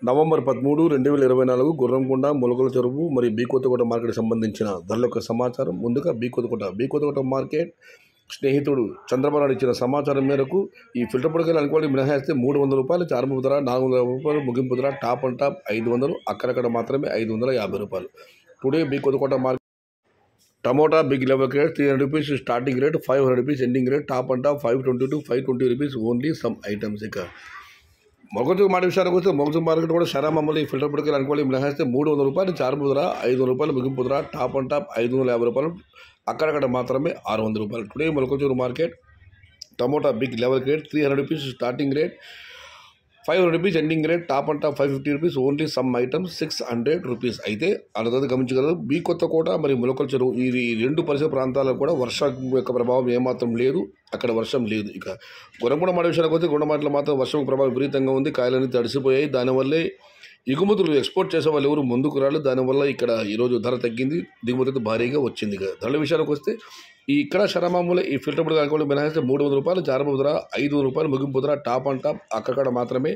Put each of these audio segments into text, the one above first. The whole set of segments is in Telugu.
నవంబర్ 13, 2024 గుర్రంకొండ, మొలకల చెరువు మరియు బి కొత్తకోట మార్కెట్కి సంబంధించిన ధరల యొక్క సమాచారం. ముందుగా బి కొత్తకోట మార్కెట్ స్నేహితుడు చంద్రబాబు ఇచ్చిన సమాచారం మేరకు ఈ ఫిల్టర్ పొడికలు అనుకోవాలి మినహాయిస్తే ₹300, చార్మింపు ధర ₹400, ముగింపు ధర టాప్ అండ్ టాప్ 500, అక్కడక్కడ మాత్రమే ₹550. టుడే బి Kothakota market tomato big level rate ₹300 starting rate, ₹500 ending rate, top and top ₹520 to ₹520 only some items. ఇక మొగజు మాట విషయానికి వస్తే మొగజు మార్కెట్ కూడా శరా మమ్మల్ని ఫిల్టర్ పొడికలు అనుకోవాలి మినహాయిస్తే ₹300, చార్మింపు ధర ₹500, ముగింపు ధర టాప్ అండ్ టాప్ ₹550, అక్కడక్కడ మాత్రమే ₹600. Today Molakachuru market tomato big level rate ₹300 starting rate, ₹500 ending rate, top and top ₹550 only some items ₹600. అయితే అన్నది గమనించగలరు. బి కొత్తకోట మరియు మొలకల చెరువు ఈ రెండు పరిసర ప్రాంతాలకు కూడా వర్షం యొక్క ప్రభావం ఏమాత్రం లేదు, అక్కడ వర్షం లేదు. ఇక గుర్రంకొండ మాట విషయానికి వస్తే గుండమాటలో మాత్రం వర్షం ప్రభావం విపరీతంగా ఉంది. కాయలన్నీ తడిసిపోయాయి. దానివల్లే ఎగుమతులు ఎక్స్పోర్ట్ చేసే వాళ్ళు ఎవరు ముందుకు రాలేదు. దానివల్ల ఇక్కడ ఈరోజు ధర తగ్గింది, దిగుమతి భారీగా వచ్చింది. ధరల విషయానికి వస్తే ఇక్కడ శరమామూల ఈ ఫిల్టర్ పొడి అనుకోండి మినహాయిస్తే ₹300, చార్మింపు ధర ₹500, ముగింపు ధర టాప్ అండ్ టాప్ అక్కడ మాత్రమే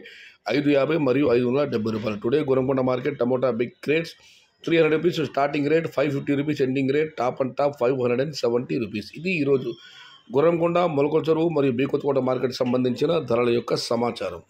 ₹550 మరియు ₹570. Today Gurramkonda market tomato big crates ₹300 starting rate, ₹550 ending rate, top and top ₹570. ఇది ఈరోజు గుర్రంకొండ, మొలకల చెరువు మరియు బి కొత్తకోట మార్కెట్ సంబంధించిన ధరల యొక్క సమాచారం.